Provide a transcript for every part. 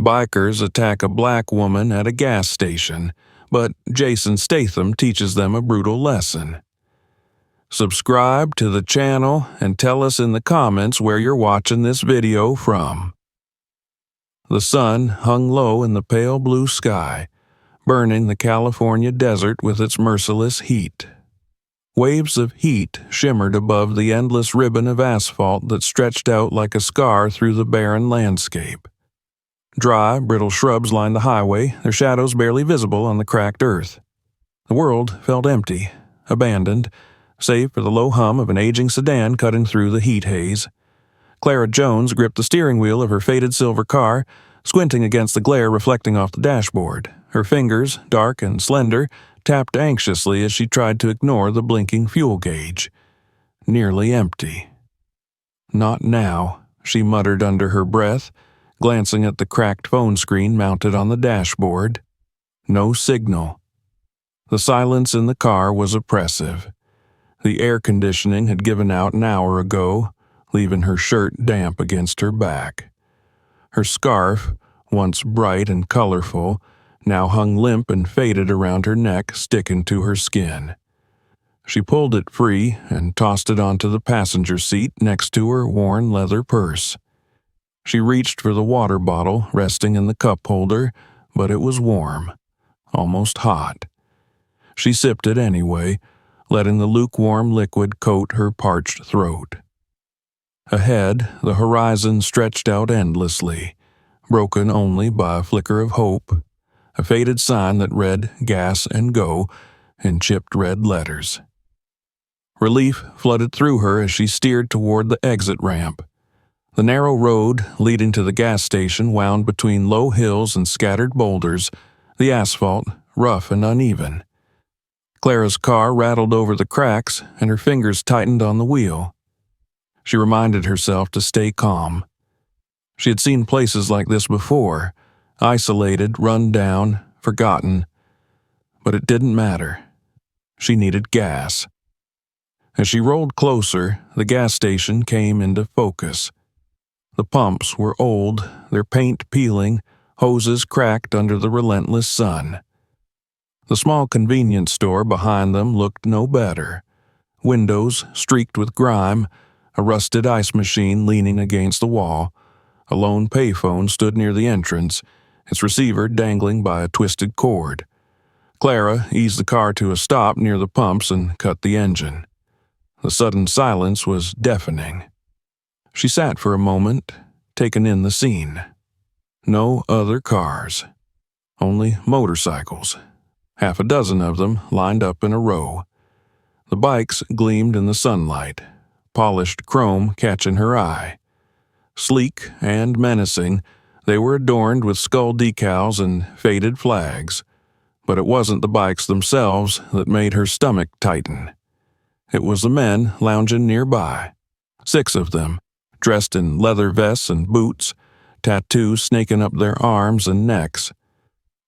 Bikers attack a black woman at a gas station, but Jason Statham teaches them a brutal lesson. Subscribe to the channel and tell us in the comments where you're watching this video from. The sun hung low in the pale blue sky, burning the California desert with its merciless heat. Waves of heat shimmered above the endless ribbon of asphalt that stretched out like a scar through the barren landscape. Dry, brittle shrubs lined the highway, their shadows barely visible on the cracked earth. The world felt empty, abandoned, save for the low hum of an aging sedan cutting through the heat haze. Clara Jones gripped the steering wheel of her faded silver car, squinting against the glare reflecting off the dashboard. Her fingers, dark and slender, tapped anxiously as she tried to ignore the blinking fuel gauge. Nearly empty. "Not now," she muttered under her breath, glancing at the cracked phone screen mounted on the dashboard. No signal. The silence in the car was oppressive. The air conditioning had given out an hour ago, leaving her shirt damp against her back. Her scarf, once bright and colorful, now hung limp and faded around her neck, sticking to her skin. She pulled it free and tossed it onto the passenger seat next to her worn leather purse. She reached for the water bottle resting in the cup holder, but it was warm, almost hot. She sipped it anyway, letting the lukewarm liquid coat her parched throat. Ahead, the horizon stretched out endlessly, broken only by a flicker of hope, a faded sign that read "Gas and Go" in chipped red letters. Relief flooded through her as she steered toward the exit ramp. The narrow road leading to the gas station wound between low hills and scattered boulders, the asphalt rough and uneven. Clara's car rattled over the cracks, and her fingers tightened on the wheel. She reminded herself to stay calm. She had seen places like this before, isolated, run down, forgotten. But it didn't matter. She needed gas. As she rolled closer, the gas station came into focus. The pumps were old, their paint peeling, hoses cracked under the relentless sun. The small convenience store behind them looked no better. Windows streaked with grime, a rusted ice machine leaning against the wall. A lone payphone stood near the entrance, its receiver dangling by a twisted cord. Clara eased the car to a stop near the pumps and cut the engine. The sudden silence was deafening. She sat for a moment, taking in the scene. No other cars. Only motorcycles. Half a dozen of them lined up in a row. The bikes gleamed in the sunlight, polished chrome catching her eye. Sleek and menacing, they were adorned with skull decals and faded flags. But it wasn't the bikes themselves that made her stomach tighten. It was the men lounging nearby. 6 of them, dressed in leather vests and boots, tattoos snaking up their arms and necks.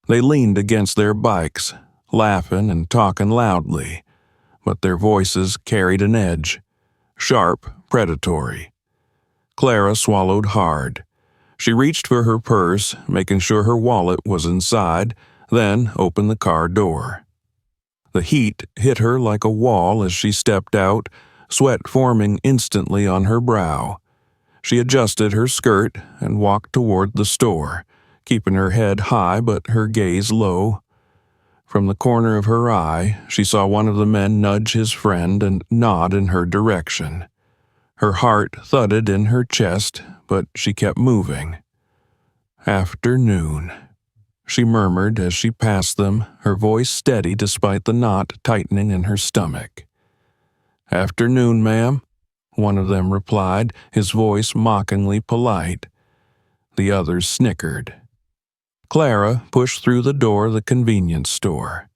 They leaned against their bikes, laughing and talking loudly, but their voices carried an edge, sharp, predatory. Clara swallowed hard. She reached for her purse, making sure her wallet was inside, then opened the car door. The heat hit her like a wall as she stepped out, sweat forming instantly on her brow. She adjusted her skirt and walked toward the store, keeping her head high but her gaze low. From the corner of her eye, she saw one of the men nudge his friend and nod in her direction. Her heart thudded in her chest, but she kept moving. "Afternoon," she murmured as she passed them, her voice steady despite the knot tightening in her stomach. "Afternoon, ma'am," one of them replied, his voice mockingly polite. The others snickered. Clara pushed through the door of the convenience store.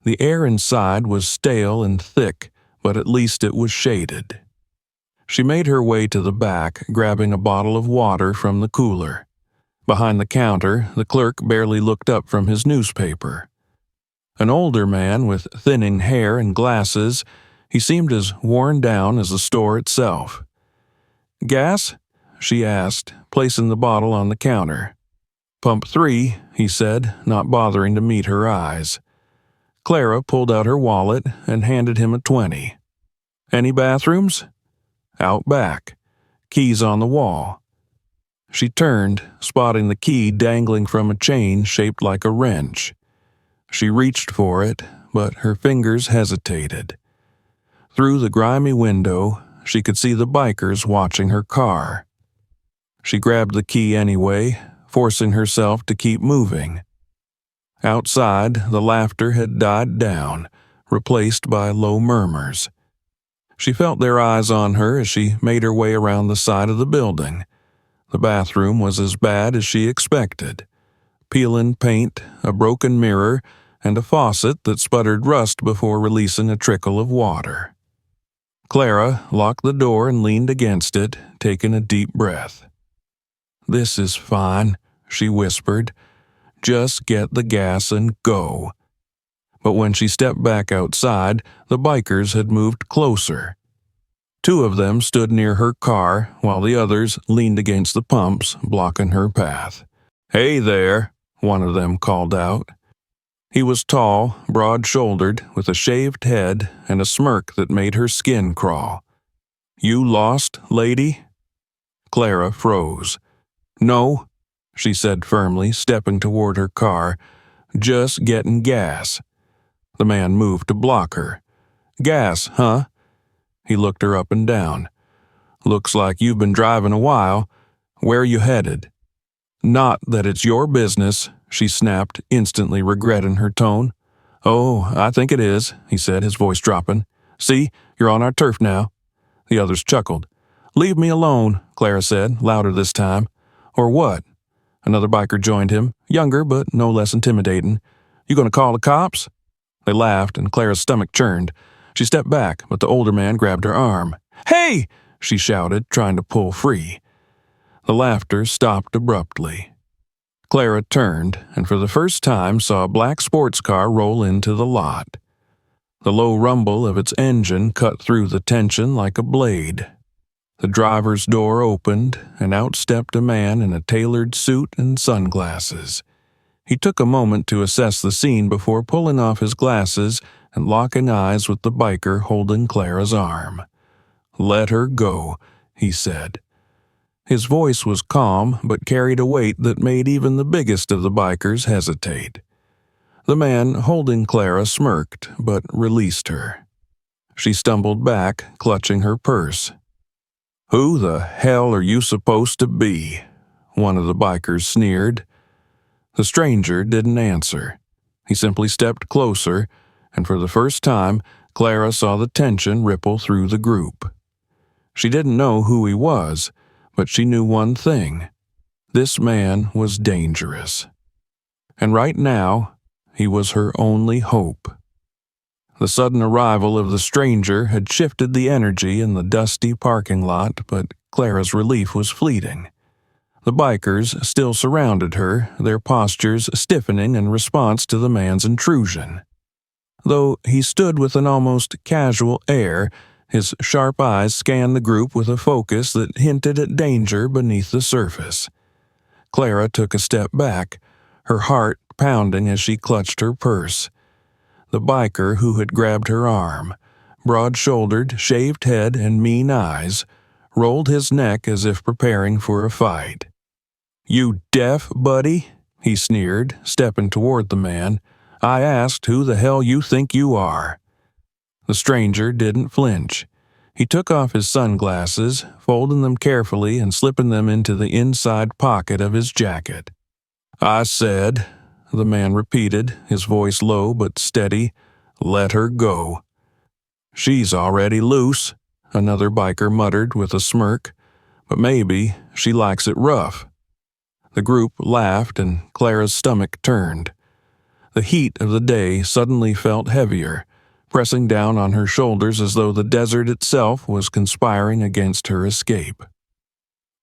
The air inside was stale and thick, but at least it was shaded. She made her way to the back, grabbing a bottle of water from the cooler. Behind the counter, the clerk barely looked up from his newspaper. An older man with thinning hair and glasses, he seemed as worn down as the store itself. "Gas?" she asked, placing the bottle on the counter. Pump 3, he said, not bothering to meet her eyes. Clara pulled out her wallet and handed him a 20. Any bathrooms? Out back. Keys on the wall. She turned, spotting the key dangling from a chain shaped like a wrench. She reached for it, but her fingers hesitated. Through the grimy window, she could see the bikers watching her car. She grabbed the key anyway, forcing herself to keep moving. Outside, the laughter had died down, replaced by low murmurs. She felt their eyes on her as she made her way around the side of the building. The bathroom was as bad as she expected. Peeling paint, a broken mirror, and a faucet that sputtered rust before releasing a trickle of water. Clara locked the door and leaned against it, taking a deep breath. "This is fine," she whispered. "Just get the gas and go." But when she stepped back outside, the bikers had moved closer. 2 of them stood near her car, while the others leaned against the pumps, blocking her path. "Hey there," one of them called out. He was tall, broad-shouldered, with a shaved head and a smirk that made her skin crawl. "You lost, lady?" Clara froze. "No," she said firmly, stepping toward her car. "Just getting gas." The man moved to block her. "Gas, huh?" He looked her up and down. "Looks like you've been driving a while. Where you headed?" "Not that it's your business," she snapped, instantly regretting her tone. "Oh, I think it is," he said, his voice dropping. "See, you're on our turf now." The others chuckled. "Leave me alone," Clara said, louder this time. "Or what?" Another biker joined him, younger but no less intimidating. "You gonna call the cops?" They laughed, and Clara's stomach churned. She stepped back, but the older man grabbed her arm. "Hey!" she shouted, trying to pull free. The laughter stopped abruptly. Clara turned, and for the first time saw a black sports car roll into the lot. The low rumble of its engine cut through the tension like a blade. The driver's door opened, and out stepped a man in a tailored suit and sunglasses. He took a moment to assess the scene before pulling off his glasses and locking eyes with the biker holding Clara's arm. "Let her go," he said. His voice was calm but carried a weight that made even the biggest of the bikers hesitate. The man holding Clara smirked but released her. She stumbled back, clutching her purse. "Who the hell are you supposed to be?" one of the bikers sneered. The stranger didn't answer. He simply stepped closer, and for the first time, Clara saw the tension ripple through the group. She didn't know who he was, but she knew one thing. This man was dangerous. And right now, he was her only hope. The sudden arrival of the stranger had shifted the energy in the dusty parking lot, but Clara's relief was fleeting. The bikers still surrounded her, their postures stiffening in response to the man's intrusion. Though he stood with an almost casual air, his sharp eyes scanned the group with a focus that hinted at danger beneath the surface. Clara took a step back, her heart pounding as she clutched her purse. The biker who had grabbed her arm, broad-shouldered, shaved head, and mean eyes, rolled his neck as if preparing for a fight. "You deaf, buddy?" he sneered, stepping toward the man. "I asked who the hell you think you are." The stranger didn't flinch. He took off his sunglasses, folding them carefully and slipping them into the inside pocket of his jacket. "I said," the man repeated, his voice low but steady, "let her go." "She's already loose," another biker muttered with a smirk. "But maybe she likes it rough." The group laughed and Clara's stomach turned. The heat of the day suddenly felt heavier, pressing down on her shoulders as though the desert itself was conspiring against her escape.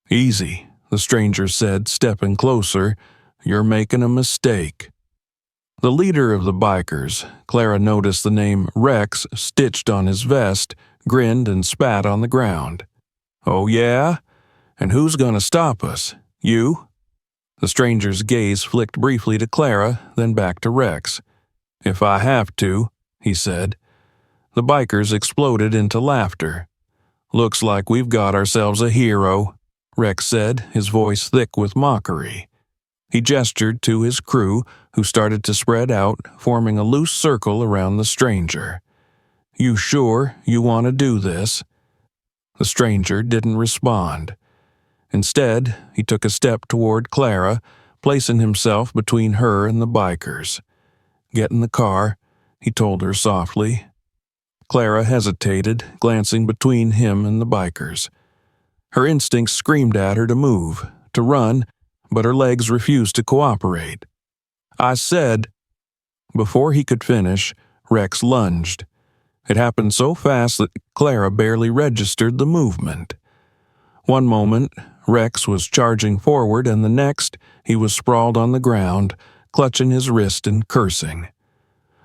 "Easy," the stranger said, stepping closer. "You're making a mistake." The leader of the bikers, Clara noticed the name Rex stitched on his vest, grinned and spat on the ground. "Oh yeah? And who's gonna stop us? You?" The stranger's gaze flicked briefly to Clara, then back to Rex. "If I have to," he said. The bikers exploded into laughter. "Looks like we've got ourselves a hero," Rex said, his voice thick with mockery. He gestured to his crew, who started to spread out, forming a loose circle around the stranger. "You sure you want to do this?" The stranger didn't respond. Instead, he took a step toward Clara, placing himself between her and the bikers. "Get in the car," he told her softly. Clara hesitated, glancing between him and the bikers. Her instincts screamed at her to move, to run, but her legs refused to cooperate. "I said—" Before he could finish, Rex lunged. It happened so fast that Clara barely registered the movement. One moment, Rex was charging forward, and the next, he was sprawled on the ground, clutching his wrist and cursing.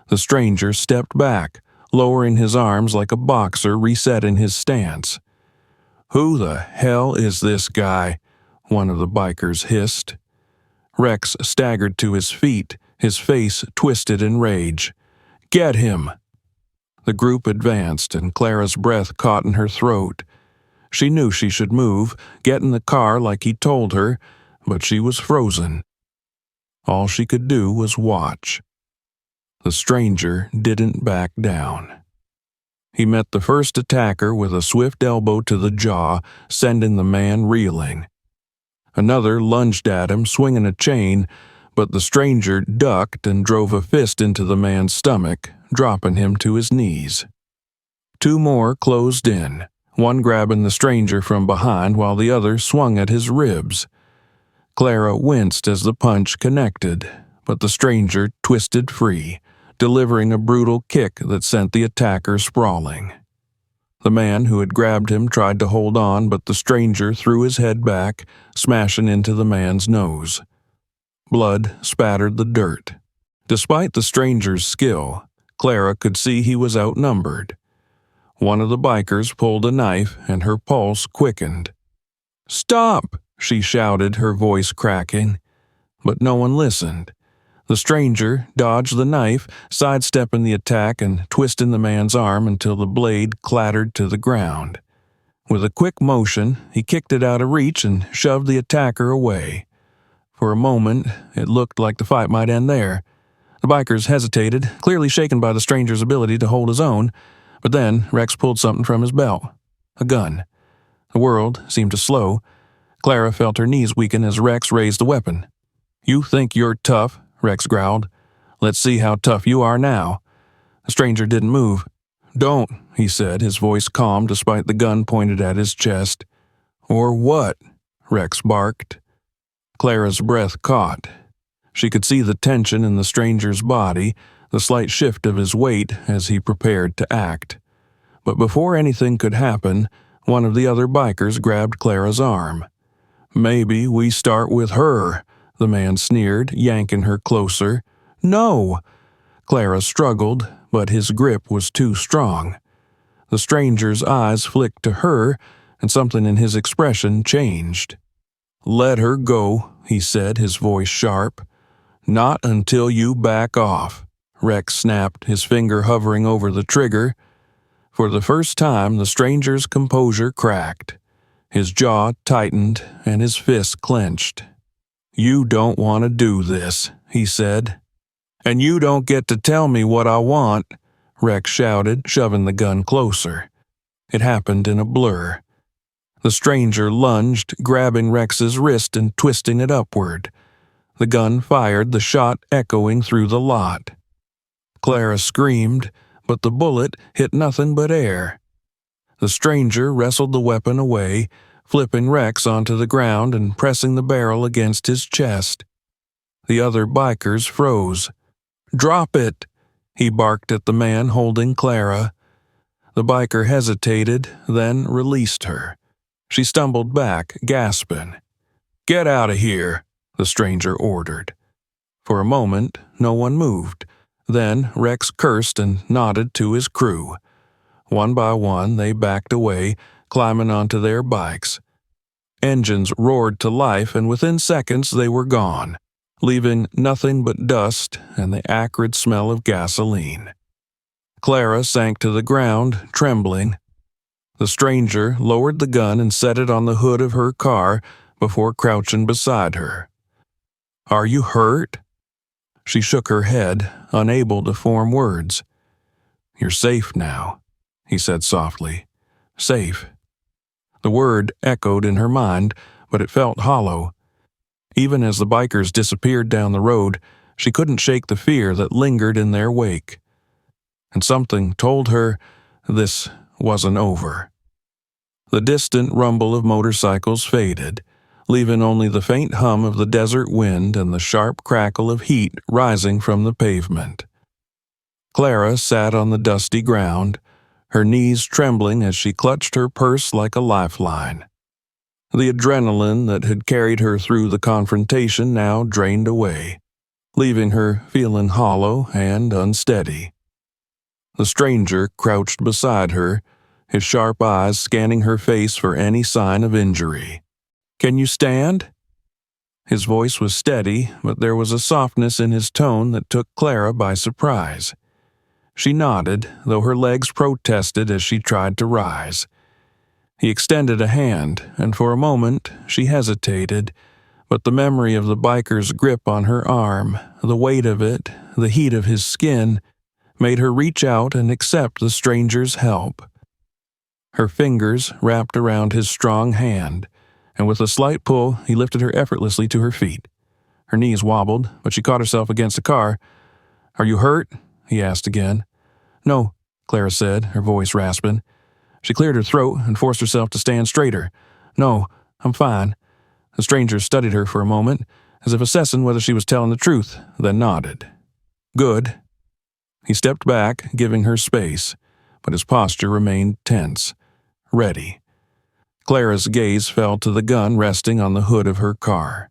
The stranger stepped back, lowering his arms like a boxer resetting his stance. "Who the hell is this guy?" one of the bikers hissed. Rex staggered to his feet, his face twisted in rage. "Get him!" The group advanced, and Clara's breath caught in her throat. She knew she should move, get in the car like he told her, but she was frozen. All she could do was watch. The stranger didn't back down. He met the first attacker with a swift elbow to the jaw, sending the man reeling. Another lunged at him, swinging a chain, but the stranger ducked and drove a fist into the man's stomach, dropping him to his knees. Two more closed in, one grabbing the stranger from behind while the other swung at his ribs. Clara winced as the punch connected, but the stranger twisted free, delivering a brutal kick that sent the attacker sprawling. The man who had grabbed him tried to hold on, but the stranger threw his head back, smashing into the man's nose. Blood spattered the dirt. Despite the stranger's skill, Clara could see he was outnumbered. One of the bikers pulled a knife, and her pulse quickened. "Stop!" she shouted, her voice cracking. But no one listened. The stranger dodged the knife, sidestepping the attack and twisting the man's arm until the blade clattered to the ground. With a quick motion, he kicked it out of reach and shoved the attacker away. For a moment, it looked like the fight might end there. The bikers hesitated, clearly shaken by the stranger's ability to hold his own, but then Rex pulled something from his belt. A gun. The world seemed to slow. Clara felt her knees weaken as Rex raised the weapon. "You think you're tough?" Rex growled. "Let's see how tough you are now." The stranger didn't move. "Don't," he said, his voice calm despite the gun pointed at his chest. "Or what?" Rex barked. Clara's breath caught. She could see the tension in the stranger's body, the slight shift of his weight as he prepared to act. But before anything could happen, one of the other bikers grabbed Clara's arm. "Maybe we start with her," the man sneered, yanking her closer. "No!" Clara struggled, but his grip was too strong. The stranger's eyes flicked to her, and something in his expression changed. "Let her go," he said, his voice sharp. "Not until you back off," Rex snapped, his finger hovering over the trigger. For the first time, the stranger's composure cracked. His jaw tightened, and his fist clenched. "You don't want to do this," he said. "And you don't get to tell me what I want," Rex shouted, shoving the gun closer. It happened in a blur. The stranger lunged, grabbing Rex's wrist and twisting it upward. The gun fired, the shot echoing through the lot. Clara screamed, but the bullet hit nothing but air. The stranger wrestled the weapon away, flipping Rex onto the ground and pressing the barrel against his chest. The other bikers froze. "Drop it!" he barked at the man holding Clara. The biker hesitated, then released her. She stumbled back, gasping. "Get out of here," the stranger ordered. For a moment, no one moved. Then Rex cursed and nodded to his crew. One by one, they backed away, climbing onto their bikes. Engines roared to life, and within seconds they were gone, leaving nothing but dust and the acrid smell of gasoline. Clara sank to the ground, trembling. The stranger lowered the gun and set it on the hood of her car before crouching beside her. "Are you hurt?" She shook her head, unable to form words. "You're safe now," he said softly. "Safe." The word echoed in her mind, but it felt hollow. Even as the bikers disappeared down the road, she couldn't shake the fear that lingered in their wake. And something told her this wasn't over. The distant rumble of motorcycles faded, leaving only the faint hum of the desert wind and the sharp crackle of heat rising from the pavement. Clara sat on the dusty ground, her knees trembling as she clutched her purse like a lifeline. The adrenaline that had carried her through the confrontation now drained away, leaving her feeling hollow and unsteady. The stranger crouched beside her, his sharp eyes scanning her face for any sign of injury. "Can you stand?" His voice was steady, but there was a softness in his tone that took Clara by surprise. She nodded, though her legs protested as she tried to rise. He extended a hand, and for a moment she hesitated, but the memory of the biker's grip on her arm, the weight of it, the heat of his skin, made her reach out and accept the stranger's help. Her fingers wrapped around his strong hand, and with a slight pull, he lifted her effortlessly to her feet. Her knees wobbled, but she caught herself against the car. "Are you hurt?" he asked again. "No," Clara said, her voice rasping. She cleared her throat and forced herself to stand straighter. "No, I'm fine." The stranger studied her for a moment, as if assessing whether she was telling the truth, then nodded. "Good." He stepped back, giving her space, but his posture remained tense, ready. Clara's gaze fell to the gun resting on the hood of her car.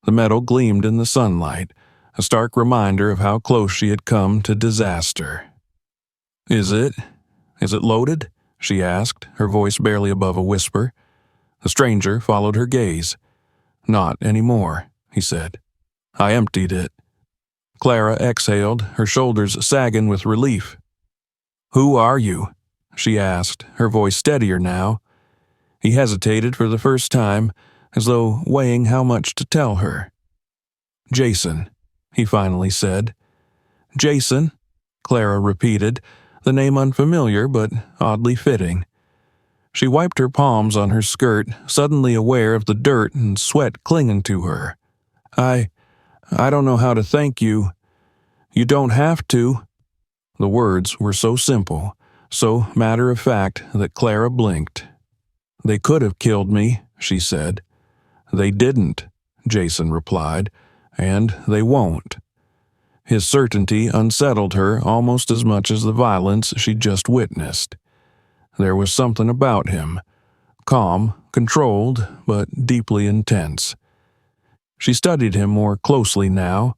The metal gleamed in the sunlight, a stark reminder of how close she had come to disaster. Is it loaded?" she asked, her voice barely above a whisper. The stranger followed her gaze. "Not anymore," he said. "I emptied it." Clara exhaled, her shoulders sagging with relief. "Who are you?" she asked, her voice steadier now. He hesitated for the first time, as though weighing how much to tell her. "Jason," he finally said. "Jason," Clara repeated, the name unfamiliar but oddly fitting. She wiped her palms on her skirt, suddenly aware of the dirt and sweat clinging to her. I don't know how to thank you." "You don't have to." The words were so simple, so matter-of-fact that Clara blinked. "They could have killed me," she said. "They didn't," Jason replied, "and they won't." His certainty unsettled her almost as much as the violence she'd just witnessed. There was something about him, calm, controlled, but deeply intense. She studied him more closely now.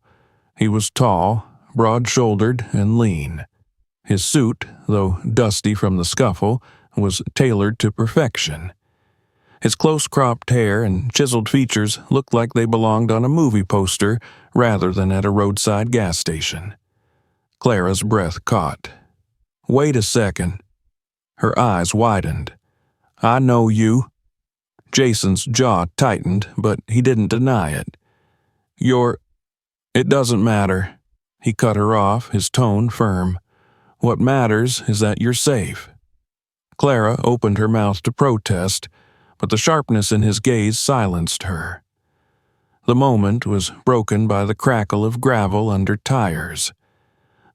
He was tall, broad-shouldered, and lean. His suit, though dusty from the scuffle, was tailored to perfection. His close-cropped hair and chiseled features looked like they belonged on a movie poster rather than at a roadside gas station. Clara's breath caught. "Wait a second." Her eyes widened. "I know you." Jason's jaw tightened, but he didn't deny it. It doesn't matter." He cut her off, his tone firm. "What matters is that you're safe." Clara opened her mouth to protest, but the sharpness in his gaze silenced her. The moment was broken by the crackle of gravel under tires.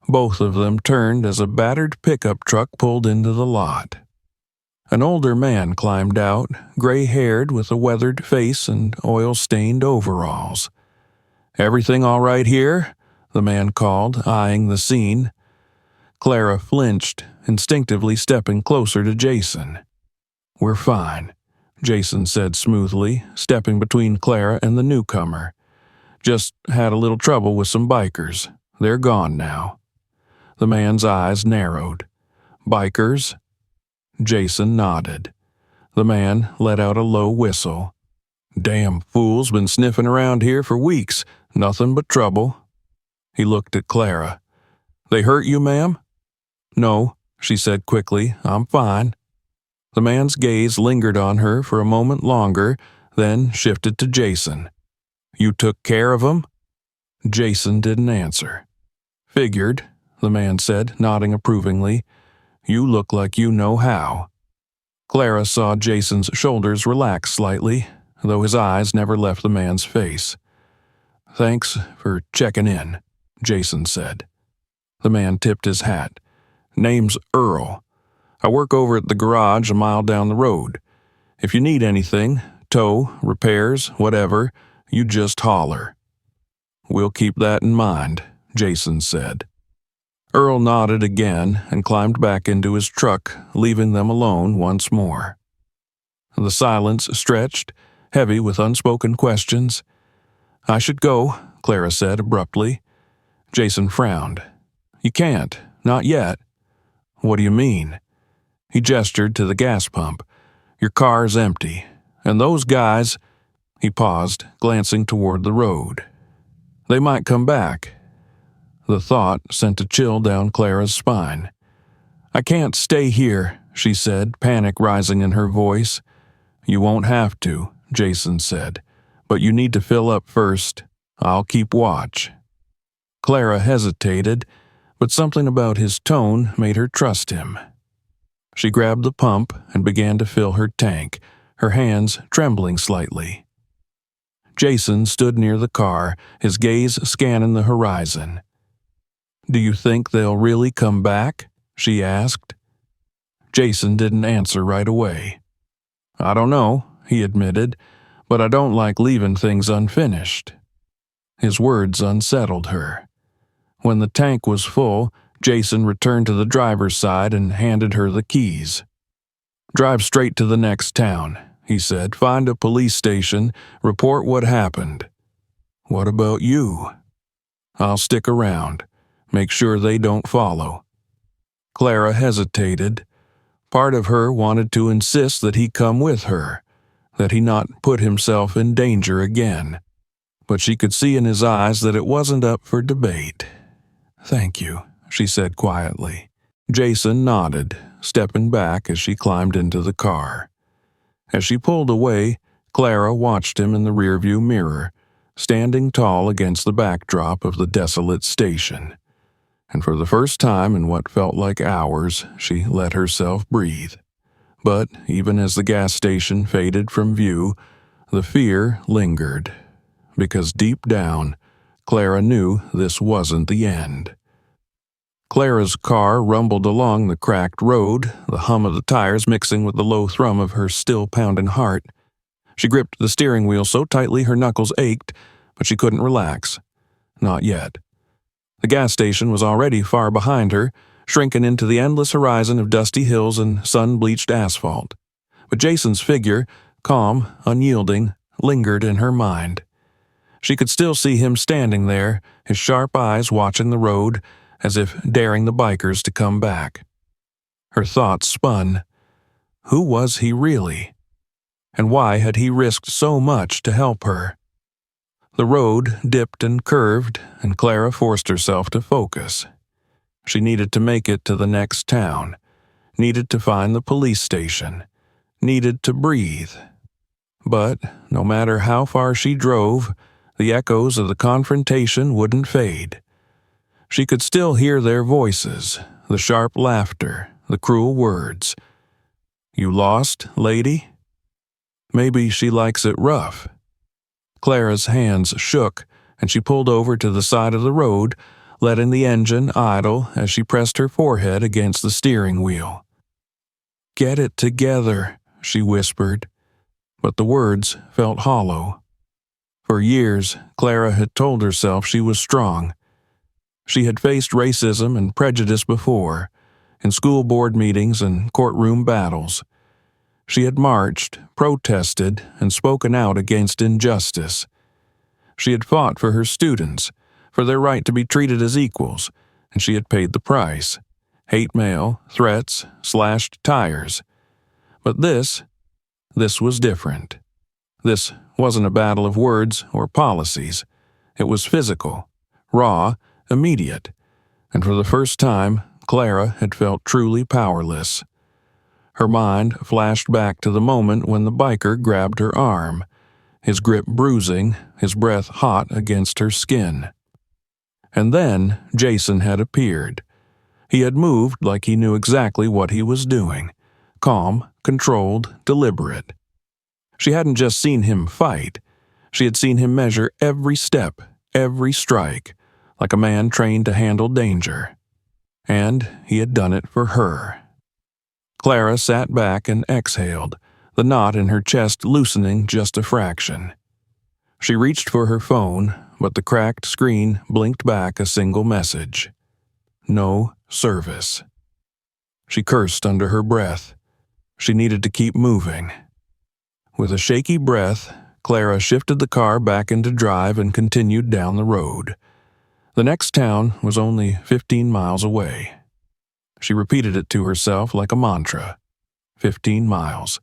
Both of them turned as a battered pickup truck pulled into the lot. An older man climbed out, gray-haired with a weathered face and oil-stained overalls. "Everything all right here?" the man called, eyeing the scene. Clara flinched, instinctively stepping closer to Jason. "We're fine," Jason said smoothly, stepping between Clara and the newcomer. "Just had a little trouble with some bikers. They're gone now." The man's eyes narrowed. "Bikers?" Jason nodded. The man let out a low whistle. Damn fool's been sniffing around here for weeks. Nothing but trouble. He looked at Clara. They hurt you, ma'am? No, she said quickly. I'm fine. The man's gaze lingered on her for a moment longer, then shifted to Jason. You took care of him? Jason didn't answer. Figured, the man said, nodding approvingly. You look like you know how. Clara saw Jason's shoulders relax slightly, though his eyes never left the man's face. Thanks for checking in, Jason said. The man tipped his hat. Name's Earl. I work over at the garage a mile down the road. If you need anything, tow, repairs, whatever, you just holler. We'll keep that in mind, Jason said. Earl nodded again and climbed back into his truck, leaving them alone once more. The silence stretched, heavy with unspoken questions. I should go, Clara said abruptly. Jason frowned. You can't, not yet. What do you mean? He gestured to the gas pump. Your car's empty, and those guys... He paused, glancing toward the road. They might come back. The thought sent a chill down Clara's spine. I can't stay here, she said, panic rising in her voice. You won't have to, Jason said, but you need to fill up first. I'll keep watch. Clara hesitated, but something about his tone made her trust him. She grabbed the pump and began to fill her tank, her hands trembling slightly. Jason stood near the car, his gaze scanning the horizon. Do you think they'll really come back? She asked. Jason didn't answer right away. I don't know, he admitted, but I don't like leaving things unfinished. His words unsettled her. When the tank was full, Jason returned to the driver's side and handed her the keys. Drive straight to the next town, he said. Find a police station, report what happened. What about you? I'll stick around. Make sure they don't follow. Clara hesitated. Part of her wanted to insist that he come with her, that he not put himself in danger again. But she could see in his eyes that it wasn't up for debate. Thank you, she said quietly. Jason nodded, stepping back as she climbed into the car. As she pulled away, Clara watched him in the rearview mirror, standing tall against the backdrop of the desolate station. And for the first time in what felt like hours, she let herself breathe. But even as the gas station faded from view, the fear lingered, because deep down, Clara knew this wasn't the end. Clara's car rumbled along the cracked road, the hum of the tires mixing with the low thrum of her still-pounding heart. She gripped the steering wheel so tightly her knuckles ached, but she couldn't relax. Not yet. The gas station was already far behind her, shrinking into the endless horizon of dusty hills and sun-bleached asphalt. But Jason's figure, calm, unyielding, lingered in her mind. She could still see him standing there, his sharp eyes watching the road, as if daring the bikers to come back. Her thoughts spun. Who was he really? And why had he risked so much to help her? The road dipped and curved, and Clara forced herself to focus. She needed to make it to the next town, needed to find the police station, needed to breathe. But no matter how far she drove, the echoes of the confrontation wouldn't fade. She could still hear their voices, the sharp laughter, the cruel words. You lost, lady? Maybe she likes it rough. Clara's hands shook, and she pulled over to the side of the road, letting the engine idle as she pressed her forehead against the steering wheel. Get it together, she whispered, but the words felt hollow. For years, Clara had told herself she was strong. She had faced racism and prejudice before, in school board meetings and courtroom battles. She had marched, protested, and spoken out against injustice. She had fought for her students, for their right to be treated as equals, and she had paid the price. Hate mail, threats, slashed tires. But this was different. This wasn't a battle of words or policies. It was physical, raw, immediate, and for the first time, Clara had felt truly powerless. Her mind flashed back to the moment when the biker grabbed her arm, his grip bruising, his breath hot against her skin. And then Jason had appeared. He had moved like he knew exactly what he was doing, calm, controlled, deliberate. She hadn't just seen him fight. She had seen him measure every step, every strike, like a man trained to handle danger. And he had done it for her. Clara sat back and exhaled, the knot in her chest loosening just a fraction. She reached for her phone, but the cracked screen blinked back a single message. No service. She cursed under her breath. She needed to keep moving. With a shaky breath, Clara shifted the car back into drive and continued down the road. The next town was only 15 miles away. She repeated it to herself like a mantra. 15 miles.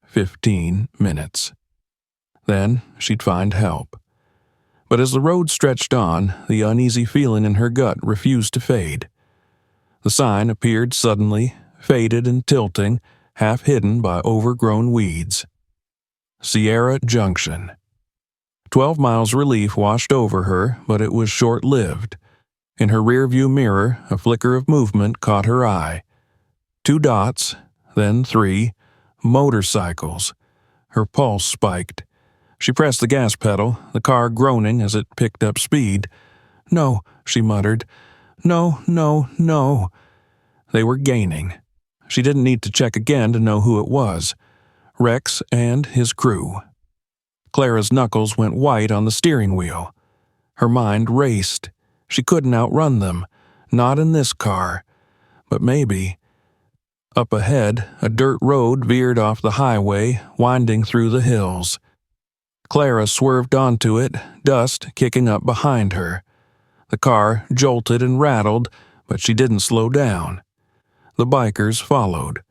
15 minutes. Then she'd find help. But as the road stretched on, the uneasy feeling in her gut refused to fade. The sign appeared suddenly, faded and tilting, half hidden by overgrown weeds. Sierra Junction. 12 miles relief washed over her, but it was short-lived. In her rearview mirror, a flicker of movement caught her eye. 2 dots, then 3, motorcycles. Her pulse spiked. She pressed the gas pedal, the car groaning as it picked up speed. "No," she muttered. "No, no, no." They were gaining. She didn't need to check again to know who it was. Rex and his crew. Clara's knuckles went white on the steering wheel. Her mind raced. She couldn't outrun them. Not in this car. But maybe. Up ahead, a dirt road veered off the highway, winding through the hills. Clara swerved onto it, dust kicking up behind her. The car jolted and rattled, but she didn't slow down. The bikers followed.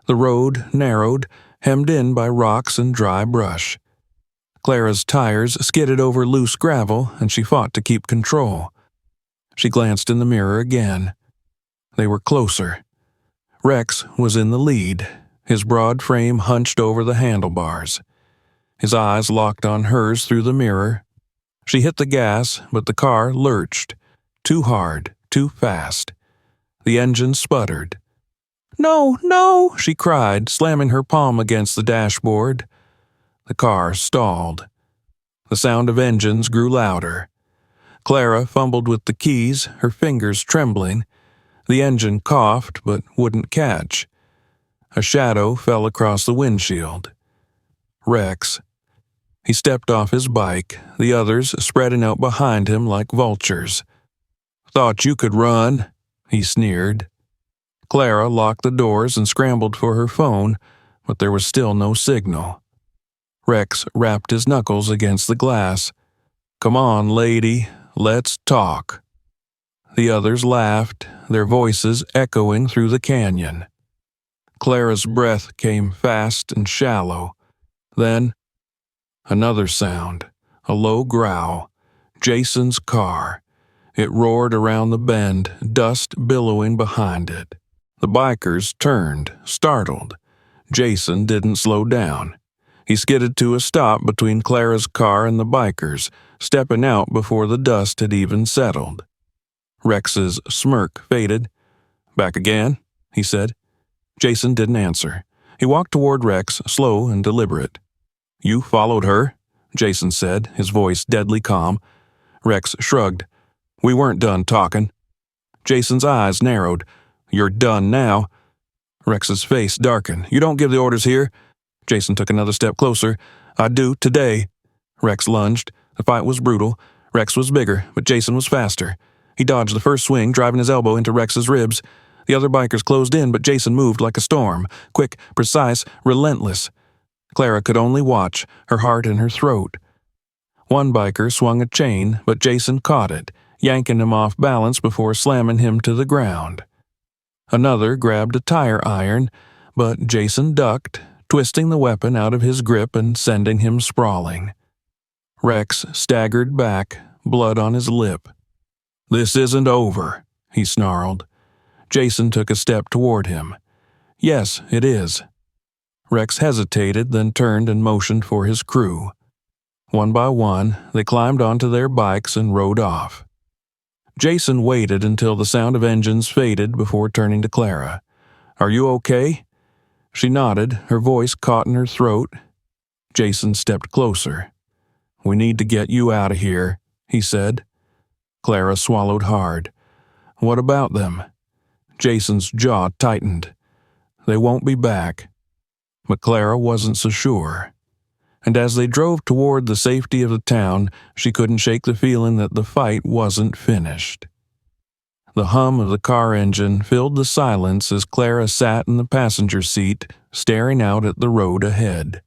The road narrowed, hemmed in by rocks and dry brush. Clara's tires skidded over loose gravel, and she fought to keep control. She glanced in the mirror again. They were closer. Rex was in the lead, his broad frame hunched over the handlebars. His eyes locked on hers through the mirror. She hit the gas, but the car lurched. Too hard, too fast. The engine sputtered. "No, no!" she cried, slamming her palm against the dashboard. The car stalled. The sound of engines grew louder. Clara fumbled with the keys, her fingers trembling. The engine coughed, but wouldn't catch. A shadow fell across the windshield. Rex. He stepped off his bike, the others spreading out behind him like vultures. "Thought you could run," he sneered. Clara locked the doors and scrambled for her phone, but there was still no signal. Rex rapped his knuckles against the glass. "Come on, lady, let's talk." The others laughed, their voices echoing through the canyon. Clara's breath came fast and shallow. Then, another sound, a low growl. Jason's car. It roared around the bend, dust billowing behind it. The bikers turned, startled. Jason didn't slow down. He skidded to a stop between Clara's car and the bikers, stepping out before the dust had even settled. Rex's smirk faded. "Back again?" he said. Jason didn't answer. He walked toward Rex, slow and deliberate. "You followed her?" Jason said, his voice deadly calm. Rex shrugged. "We weren't done talking." Jason's eyes narrowed. "You're done now." Rex's face darkened. "You don't give the orders here." Jason took another step closer. "I do, today." Rex lunged. The fight was brutal. Rex was bigger, but Jason was faster. He dodged the first swing, driving his elbow into Rex's ribs. The other bikers closed in, but Jason moved like a storm. Quick, precise, relentless. Clara could only watch, her heart in her throat. One biker swung a chain, but Jason caught it, yanking him off balance before slamming him to the ground. Another grabbed a tire iron, but Jason ducked, twisting the weapon out of his grip and sending him sprawling. Rex staggered back, blood on his lip. "This isn't over," he snarled. Jason took a step toward him. "Yes, it is." Rex hesitated, then turned and motioned for his crew. One by one, they climbed onto their bikes and rode off. Jason waited until the sound of engines faded before turning to Clara. "Are you okay?" She nodded, her voice caught in her throat. Jason stepped closer. "We need to get you out of here," he said. Clara swallowed hard. "What about them?" Jason's jaw tightened. "They won't be back." But Clara wasn't so sure. And as they drove toward the safety of the town, she couldn't shake the feeling that the fight wasn't finished. The hum of the car engine filled the silence as Clara sat in the passenger seat, staring out at the road ahead.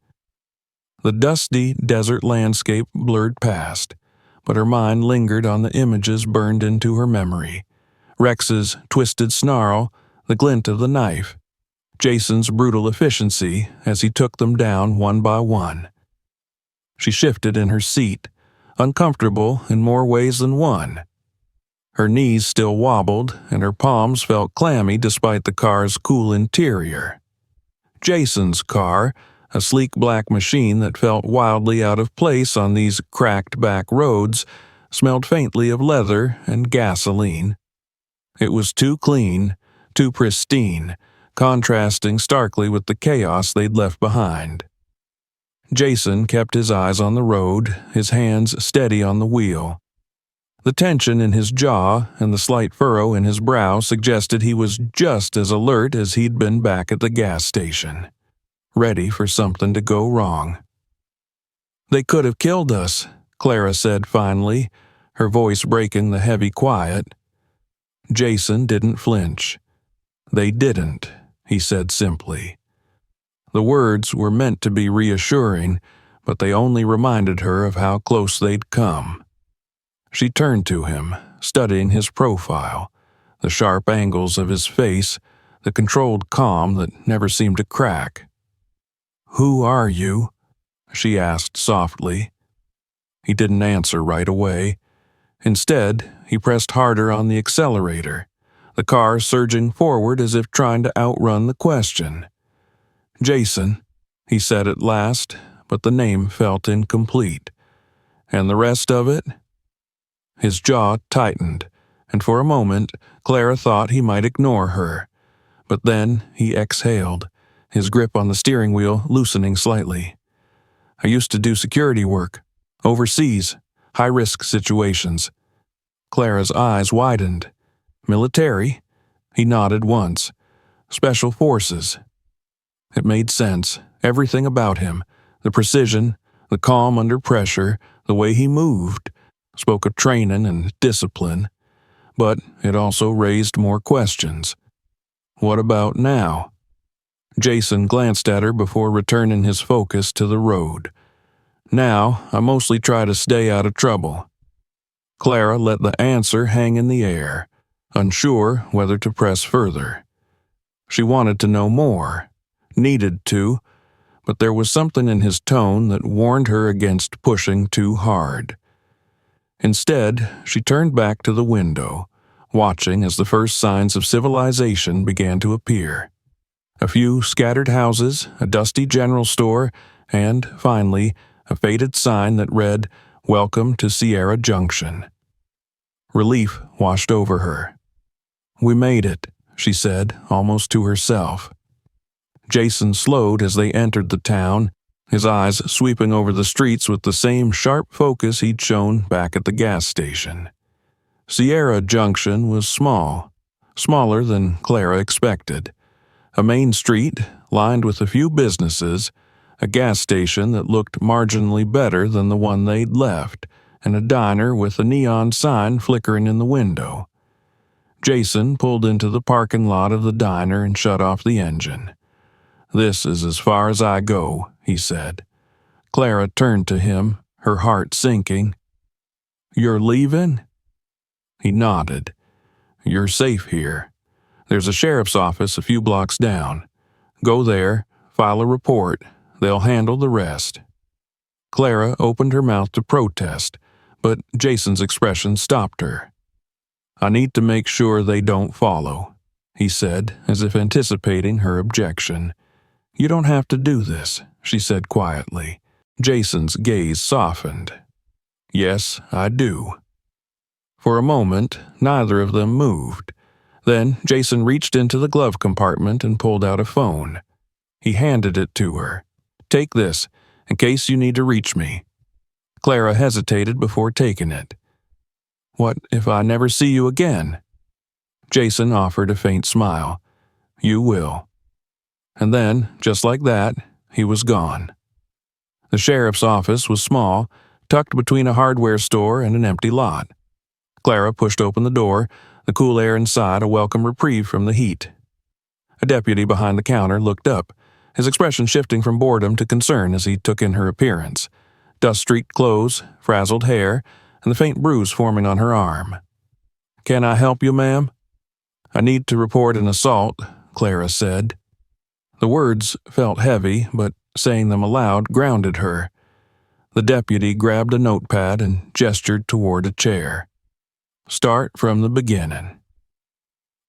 The dusty desert landscape blurred past, but her mind lingered on the images burned into her memory. Rex's twisted snarl, the glint of the knife, Jason's brutal efficiency as he took them down one by one. She shifted in her seat, uncomfortable in more ways than one. Her knees still wobbled, and her palms felt clammy despite the car's cool interior. Jason's car, a sleek black machine that felt wildly out of place on these cracked back roads, smelled faintly of leather and gasoline. It was too clean, too pristine, contrasting starkly with the chaos they'd left behind. Jason kept his eyes on the road, his hands steady on the wheel. The tension in his jaw and the slight furrow in his brow suggested he was just as alert as he'd been back at the gas station, ready for something to go wrong. "They could have killed us," Clara said finally, her voice breaking the heavy quiet. Jason didn't flinch. "They didn't," he said simply. The words were meant to be reassuring, but they only reminded her of how close they'd come. She turned to him, studying his profile, the sharp angles of his face, the controlled calm that never seemed to crack. "Who are you?" she asked softly. He didn't answer right away. Instead, he pressed harder on the accelerator, the car surging forward as if trying to outrun the question. "Jason," he said at last, but the name felt incomplete. "And the rest of it?" His jaw tightened, and for a moment Clara thought he might ignore her. But then he exhaled, his grip on the steering wheel loosening slightly. "I used to do security work, overseas, high-risk situations." Clara's eyes widened. "Military?" He nodded once. "Special forces." It made sense, everything about him, the precision, the calm under pressure, the way he moved, spoke of training and discipline. But it also raised more questions. What about now? Jason glanced at her before returning his focus to the road. "Now, I mostly try to stay out of trouble." Clara let the answer hang in the air, unsure whether to press further. She wanted to know more, needed to, but there was something in his tone that warned her against pushing too hard. Instead, she turned back to the window, watching as the first signs of civilization began to appear. A few scattered houses, a dusty general store, and, finally, a faded sign that read, "Welcome to Sierra Junction." Relief washed over her. "We made it," she said, almost to herself. Jason slowed as they entered the town, his eyes sweeping over the streets with the same sharp focus he'd shown back at the gas station. Sierra Junction was small, smaller than Clara expected. A main street, lined with a few businesses, a gas station that looked marginally better than the one they'd left, and a diner with a neon sign flickering in the window. Jason pulled into the parking lot of the diner and shut off the engine. "This is as far as I go," he said. Clara turned to him, her heart sinking. "You're leaving?" He nodded. "You're safe here. There's a sheriff's office a few blocks down. Go there, File a report. They'll handle the rest." Clara opened her mouth to protest, but Jason's expression stopped her. "I need to make sure they don't follow," he said, as if anticipating her objection. "You don't have to do this," she said quietly. Jason's gaze softened. "Yes, I do." For a moment, neither of them moved. Then Jason reached into the glove compartment and pulled out a phone. He handed it to her. "Take this, in case you need to reach me." Clara hesitated before taking it. "What if I never see you again?" Jason offered a faint smile. "You will." And then, just like that, he was gone. The sheriff's office was small, tucked between a hardware store and an empty lot. Clara pushed open the door, the cool air inside a welcome reprieve from the heat. A deputy behind the counter looked up, his expression shifting from boredom to concern as he took in her appearance. Dust-streaked clothes, frazzled hair, and the faint bruise forming on her arm. "Can I help you, ma'am?" "I need to report an assault," Clara said. The words felt heavy, but saying them aloud grounded her. The deputy grabbed a notepad and gestured toward a chair. "Start from the beginning."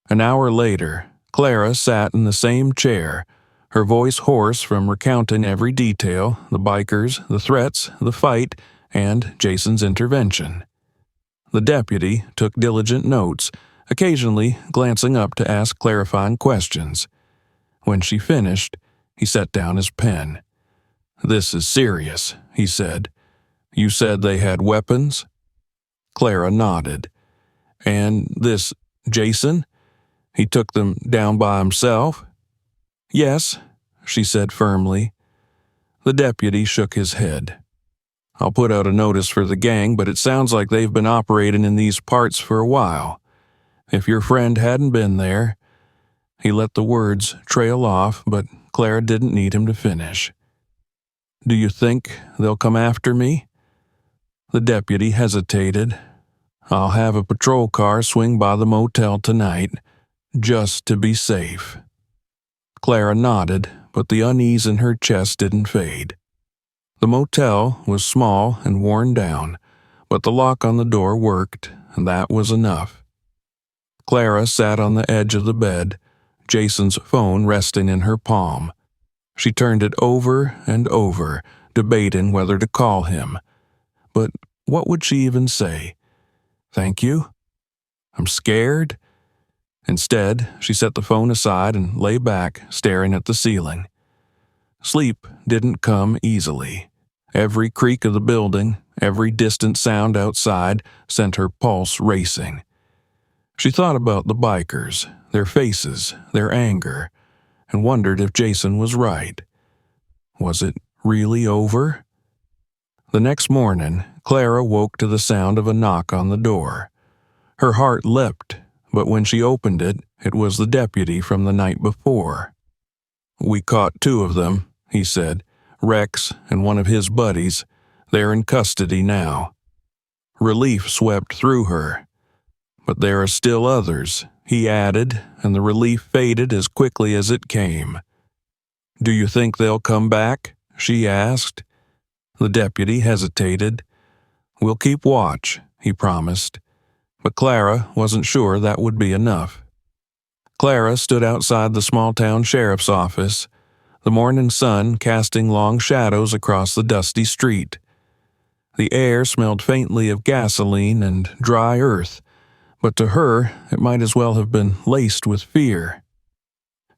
An hour later, Clara sat in the same chair, her voice hoarse from recounting every detail, the bikers, the threats, the fight, and Jason's intervention. The deputy took diligent notes, occasionally glancing up to ask clarifying questions. When she finished, he set down his pen. "This is serious," he said. "You said they had weapons?" Clara nodded. "And this Jason? He took them down by himself?" "Yes," she said firmly. The deputy shook his head. "I'll put out a notice for the gang, but it sounds like they've been operating in these parts for a while. If your friend hadn't been there—" He let the words trail off, but Clara didn't need him to finish. "Do you think they'll come after me?" The deputy hesitated. "I'll have a patrol car swing by the motel tonight, just to be safe." Clara nodded, but the unease in her chest didn't fade. The motel was small and worn down, but the lock on the door worked, and that was enough. Clara sat on the edge of the bed, Jason's phone resting in her palm. She turned it over and over, debating whether to call him. But what would she even say? "Thank you? I'm scared?" Instead, she set the phone aside and lay back, staring at the ceiling. Sleep didn't come easily. Every creak of the building, every distant sound outside sent her pulse racing. She thought about the bikers, their faces, their anger, and wondered if Jason was right. Was it really over? The next morning, Clara woke to the sound of a knock on the door. Her heart leapt, but when she opened it, it was the deputy from the night before. "We caught 2 of them," he said, "Rex and one of his buddies. They're in custody now." Relief swept through her. "But there are still others," he added, and the relief faded as quickly as it came. "Do you think they'll come back?" she asked. The deputy hesitated. "We'll keep watch," he promised. But Clara wasn't sure that would be enough. Clara stood outside the small-town sheriff's office, the morning sun casting long shadows across the dusty street. The air smelled faintly of gasoline and dry earth, but to her it might as well have been laced with fear.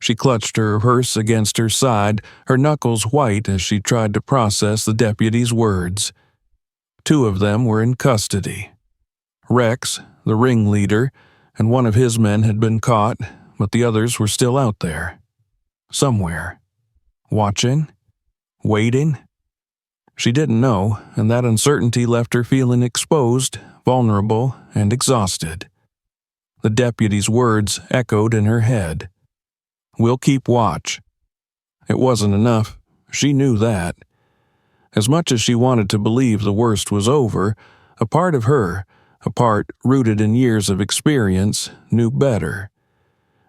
She clutched her purse against her side, her knuckles white as she tried to process the deputy's words. 2 of them were in custody. Rex, the ringleader, and one of his men had been caught, but the others were still out there. Somewhere. Watching? Waiting? She didn't know, and that uncertainty left her feeling exposed, vulnerable, and exhausted. The deputy's words echoed in her head. "We'll keep watch." It wasn't enough. She knew that. As much as she wanted to believe the worst was over, a part of her, a part rooted in years of experience, knew better.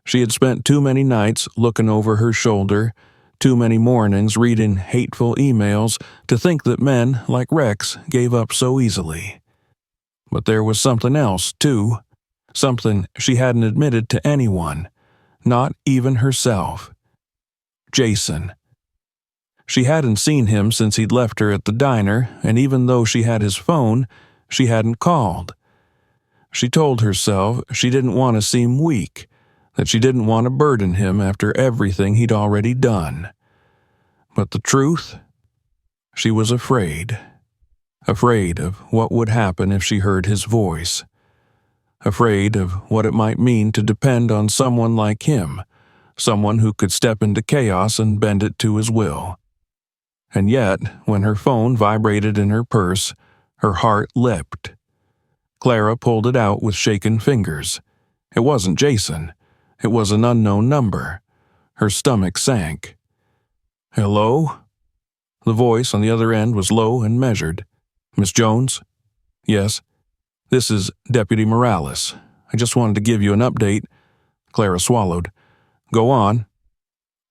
She had spent too many nights looking over her shoulder, Too many mornings reading hateful emails to think that men like Rex gave up so easily. But there was something else, too. Something she hadn't admitted to anyone, not even herself. Jason. She hadn't seen him since he'd left her at the diner, and even though she had his phone, she hadn't called. She told herself she didn't want to seem weak, that she didn't want to burden him after everything he'd already done. But the truth? She was afraid. Afraid of what would happen if she heard his voice. Afraid of what it might mean to depend on someone like him, someone who could step into chaos and bend it to his will. And yet, when her phone vibrated in her purse, her heart leapt. Clara pulled it out with shaken fingers. It wasn't Jason. It was an unknown number. Her stomach sank. "Hello?" The voice on the other end was low and measured. "Miss Jones?" "Yes." "This is Deputy Morales. I just wanted to give you an update." Clara swallowed. "Go on."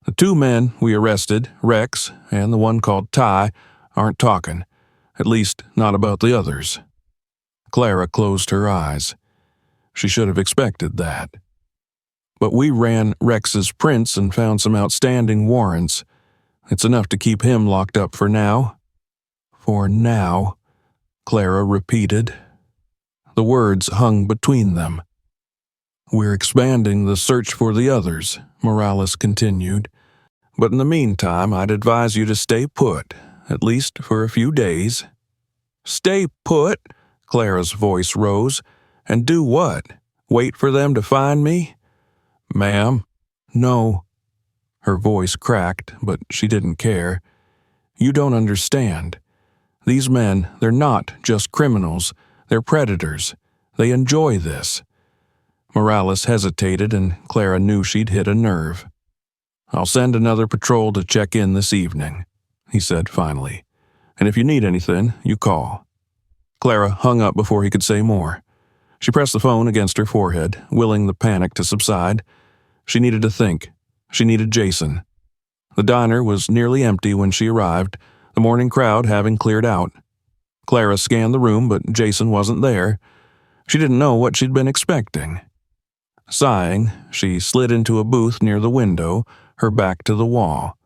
"The two men we arrested, Rex and the one called Ty, aren't talking. At least, not about the others." Clara closed her eyes. She should have expected that. "But we ran Rex's prints and found some outstanding warrants. It's enough to keep him locked up for now." "For now," Clara repeated. The words hung between them. "We're expanding the search for the others," Morales continued. "But in the meantime, I'd advise you to stay put, at least for a few days." "Stay put?" Clara's voice rose. "And do what? Wait for them to find me?" "Ma'am, no." Her voice cracked, but she didn't care. "You don't understand. These men, they're not just criminals. They're predators. They enjoy this." Morales hesitated, and Clara knew she'd hit a nerve. "I'll send another patrol to check in this evening," he said finally. "And if you need anything, you call." Clara hung up before he could say more. She pressed the phone against her forehead, willing the panic to subside. She needed to think. She needed Jason. The diner was nearly empty when she arrived, the morning crowd having cleared out. Clara scanned the room, but Jason wasn't there. She didn't know what she'd been expecting. Sighing, she slid into a booth near the window, her back to the wall.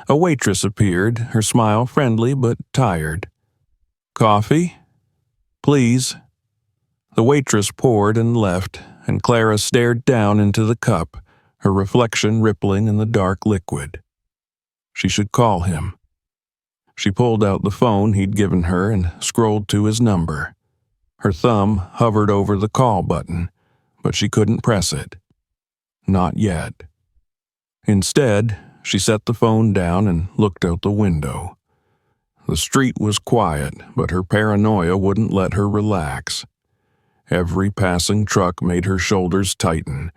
A waitress appeared, her smile friendly but tired. "Coffee?" "Please." The waitress poured and left, and Clara stared down into the cup, her reflection rippling in the dark liquid. She should call him. She pulled out the phone he'd given her and scrolled to his number. Her thumb hovered over the call button, but she couldn't press it. Not yet. Instead, she set the phone down and looked out the window. The street was quiet, but her paranoia wouldn't let her relax. Every passing truck made her shoulders tighten.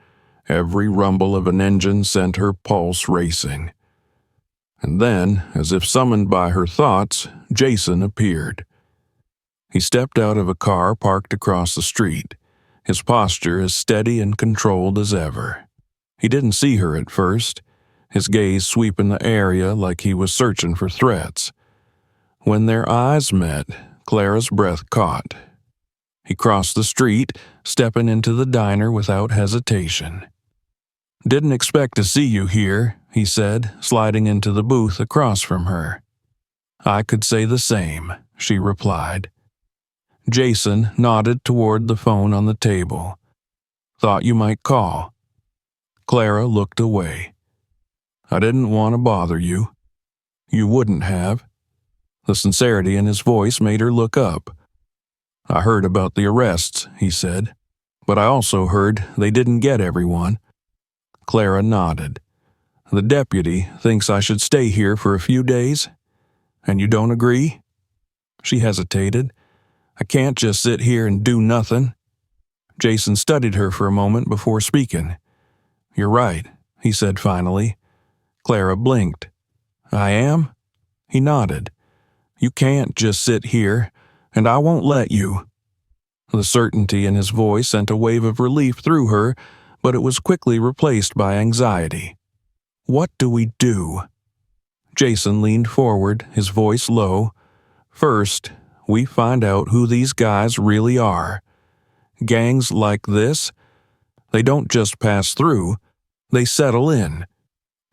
Every rumble of an engine sent her pulse racing. And then, as if summoned by her thoughts, Jason appeared. He stepped out of a car parked across the street, his posture as steady and controlled as ever. He didn't see her at first, his gaze sweeping the area like he was searching for threats. When their eyes met, Clara's breath caught. He crossed the street, stepping into the diner without hesitation. "Didn't expect to see you here," he said, sliding into the booth across from her. "I could say the same," she replied. Jason nodded toward the phone on the table. "Thought you might call." Clara looked away. "I didn't want to bother you." "You wouldn't have." The sincerity in his voice made her look up. "I heard about the arrests," he said, "but I also heard they didn't get everyone." Clara nodded. "The deputy thinks I should stay here for a few days? And you don't agree?" She hesitated. "I can't just sit here and do nothing." Jason studied her for a moment before speaking. "You're right," he said finally. Clara blinked. "I am?" He nodded. "You can't just sit here, and I won't let you." The certainty in his voice sent a wave of relief through her, but it was quickly replaced by anxiety. "What do we do?" Jason leaned forward, his voice low. "First, we find out who these guys really are. Gangs like this, they don't just pass through, they settle in,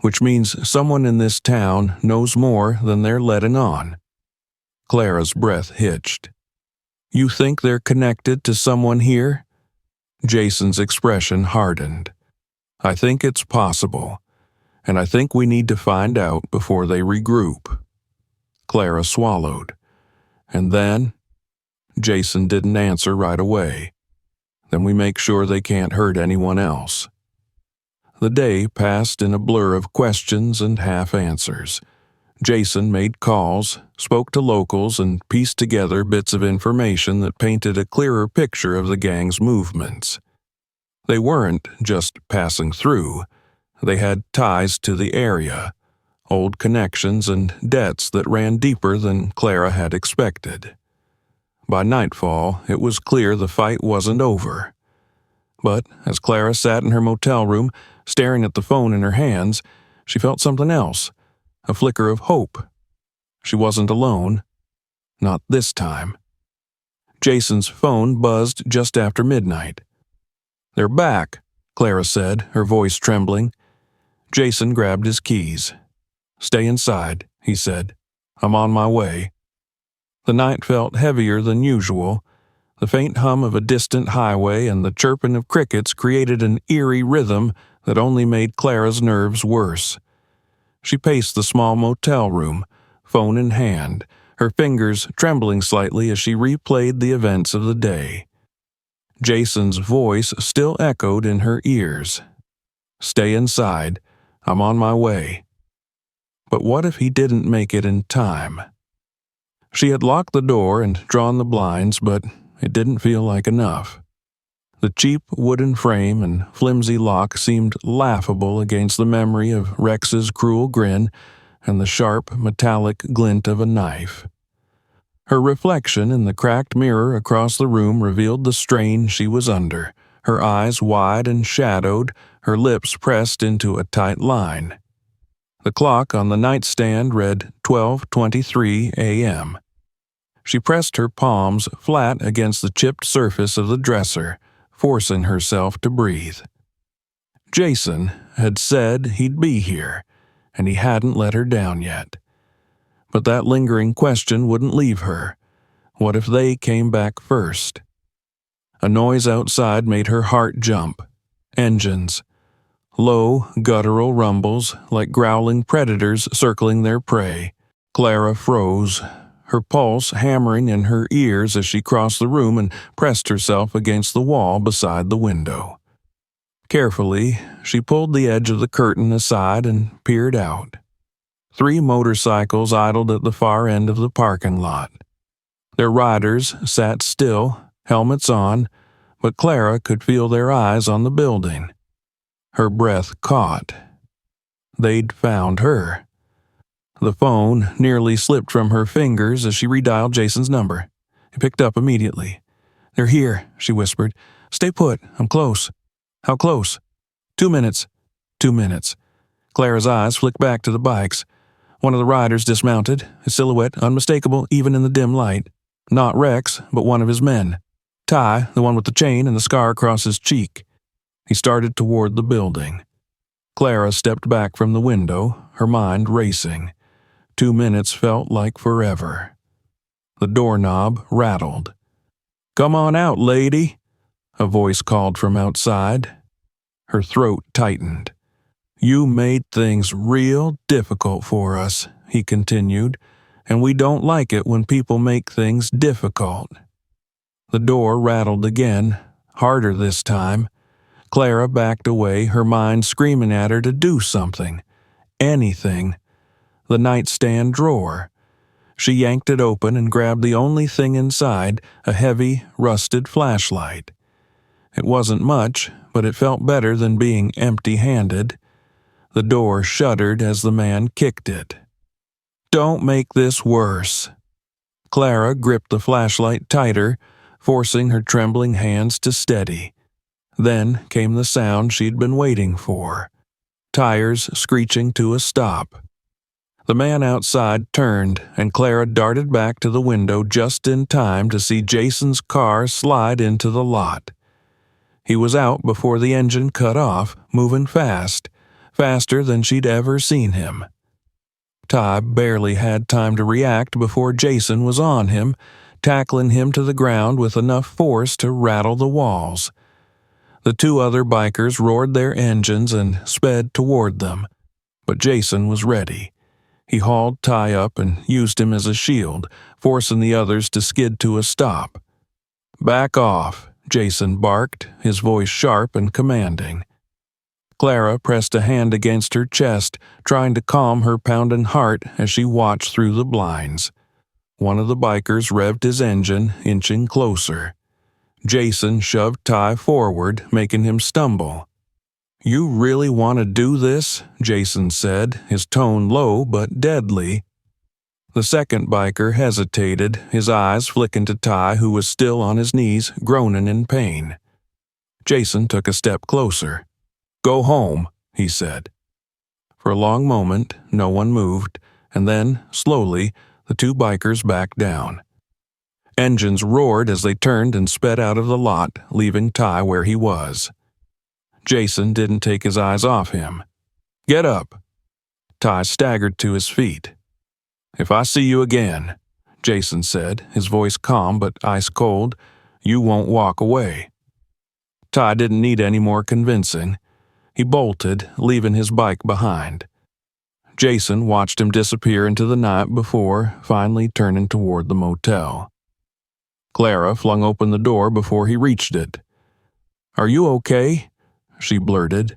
which means someone in this town knows more than they're letting on." Clara's breath hitched. "You think they're connected to someone here?" Jason's expression hardened. "I think it's possible, and I think we need to find out before they regroup." Clara swallowed. "And then?" Jason didn't answer right away. "Then we make sure they can't hurt anyone else." The day passed in a blur of questions and half-answers. Jason made calls, spoke to locals, and pieced together bits of information that painted a clearer picture of the gang's movements. They weren't just passing through. They had ties to the area, old connections and debts that ran deeper than Clara had expected. By nightfall, it was clear the fight wasn't over. But as Clara sat in her motel room, staring at the phone in her hands, she felt something else, a flicker of hope. She wasn't alone. Not this time. Jason's phone buzzed just after midnight. "They're back," Clara said, her voice trembling. Jason grabbed his keys. "Stay inside," he said. "I'm on my way." The night felt heavier than usual. The faint hum of a distant highway and the chirping of crickets created an eerie rhythm that only made Clara's nerves worse. She paced the small motel room, phone in hand, her fingers trembling slightly as she replayed the events of the day. Jason's voice still echoed in her ears. "Stay inside. I'm on my way." But what if he didn't make it in time? She had locked the door and drawn the blinds, but it didn't feel like enough. The cheap wooden frame and flimsy lock seemed laughable against the memory of Rex's cruel grin and the sharp, metallic glint of a knife. Her reflection in the cracked mirror across the room revealed the strain she was under, her eyes wide and shadowed, her lips pressed into a tight line. The clock on the nightstand read 12:23 a.m. She pressed her palms flat against the chipped surface of the dresser, forcing herself to breathe. Jason had said he'd be here, and he hadn't let her down yet. But that lingering question wouldn't leave her. What if they came back first? A noise outside made her heart jump. Engines. Low, guttural rumbles, like growling predators circling their prey. Clara froze, her pulse hammering in her ears as she crossed the room and pressed herself against the wall beside the window. Carefully, she pulled the edge of the curtain aside and peered out. 3 motorcycles idled at the far end of the parking lot. Their riders sat still, helmets on, but Clara could feel their eyes on the building. Her breath caught. They'd found her. The phone nearly slipped from her fingers as she redialed Jason's number. He picked up immediately. "They're here," she whispered. "Stay put. I'm close." "How close?" 2 minutes. 2 minutes. Clara's eyes flicked back to the bikes. One of the riders dismounted, his silhouette unmistakable even in the dim light. Not Rex, but one of his men. Ty, the one with the chain and the scar across his cheek. He started toward the building. Clara stepped back from the window, her mind racing. 2 minutes felt like forever. The doorknob rattled. "Come on out, lady," a voice called from outside. Her throat tightened. "You made things real difficult for us," he continued, "and we don't like it when people make things difficult." The door rattled again, harder this time. Clara backed away, her mind screaming at her to do something. Anything. The nightstand drawer. She yanked it open and grabbed the only thing inside, a heavy, rusted flashlight. It wasn't much, but it felt better than being empty-handed. The door shuddered as the man kicked it. "Don't make this worse." Clara gripped the flashlight tighter, forcing her trembling hands to steady. Then came the sound she'd been waiting for. Tires screeching to a stop. The man outside turned, and Clara darted back to the window just in time to see Jason's car slide into the lot. He was out before the engine cut off, moving fast, faster than she'd ever seen him. Ty barely had time to react before Jason was on him, tackling him to the ground with enough force to rattle the walls. The two other bikers roared their engines and sped toward them, but Jason was ready. He hauled Ty up and used him as a shield, forcing the others to skid to a stop. "Back off," Jason barked, his voice sharp and commanding. Clara pressed a hand against her chest, trying to calm her pounding heart as she watched through the blinds. One of the bikers revved his engine, inching closer. Jason shoved Ty forward, making him stumble. "You really want to do this?" Jason said, his tone low but deadly. The second biker hesitated, his eyes flicking to Ty, who was still on his knees, groaning in pain. Jason took a step closer. "Go home," he said. For a long moment, no one moved, and then, slowly, the two bikers backed down. Engines roared as they turned and sped out of the lot, leaving Ty where he was. Jason didn't take his eyes off him. "Get up." Ty staggered to his feet. "If I see you again," Jason said, his voice calm but ice cold, "you won't walk away." Ty didn't need any more convincing. He bolted, leaving his bike behind. Jason watched him disappear into the night before finally turning toward the motel. Clara flung open the door before he reached it. "Are you okay?" she blurted.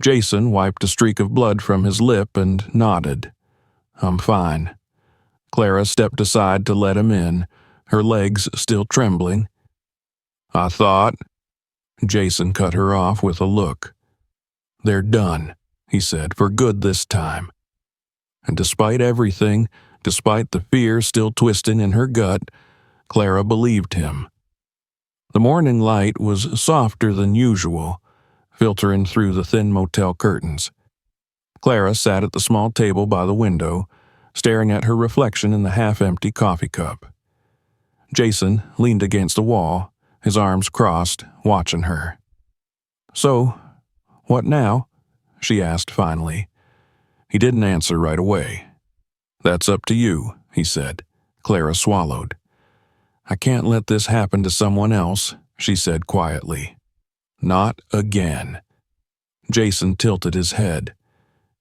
Jason wiped a streak of blood from his lip and nodded. "I'm fine." Clara stepped aside to let him in, her legs still trembling. "I thought—" Jason cut her off with a look. "They're done," he said, "for good this time." And despite everything, despite the fear still twisting in her gut, Clara believed him. The morning light was softer than usual, filtering through the thin motel curtains. Clara sat at the small table by the window, staring at her reflection in the half-empty coffee cup. Jason leaned against the wall, his arms crossed, watching her. "So, what now?" she asked finally. He didn't answer right away. "That's up to you," he said. Clara swallowed. "I can't let this happen to someone else," she said quietly. "Not again." Jason tilted his head.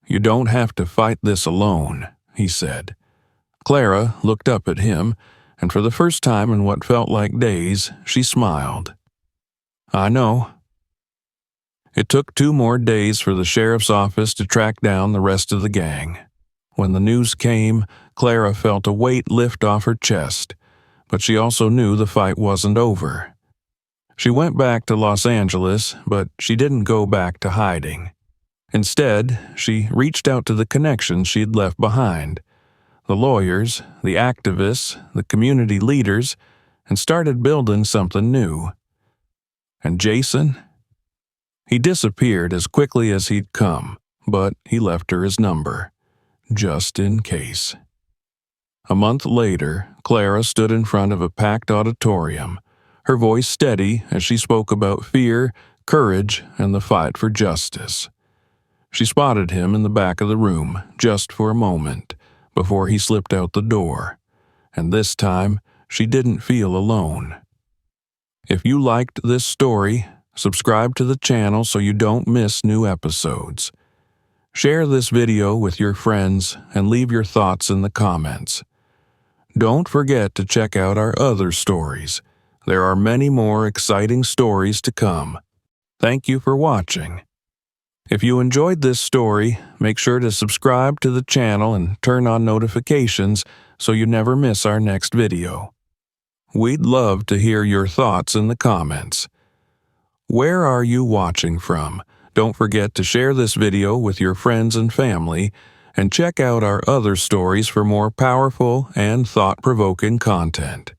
"You don't have to fight this alone," he said. Clara looked up at him, and for the first time in what felt like days, she smiled. "I know." It took 2 more days for the sheriff's office to track down the rest of the gang. When the news came, Clara felt a weight lift off her chest, but she also knew the fight wasn't over. She went back to Los Angeles, but she didn't go back to hiding. Instead, she reached out to the connections she'd left behind, the lawyers, the activists, the community leaders, and started building something new. And Jason? He disappeared as quickly as he'd come, but he left her his number, just in case. A month later, Clara stood in front of a packed auditorium, her voice steady as she spoke about fear, courage, and the fight for justice. She spotted him in the back of the room, just for a moment, before he slipped out the door, and this time she didn't feel alone. If you liked this story, subscribe to the channel so you don't miss new episodes. Share this video with your friends and leave your thoughts in the comments. Don't forget to check out our other stories. There are many more exciting stories to come. Thank you for watching. If you enjoyed this story, make sure to subscribe to the channel and turn on notifications so you never miss our next video. We'd love to hear your thoughts in the comments. Where are you watching from? Don't forget to share this video with your friends and family, and check out our other stories for more powerful and thought-provoking content.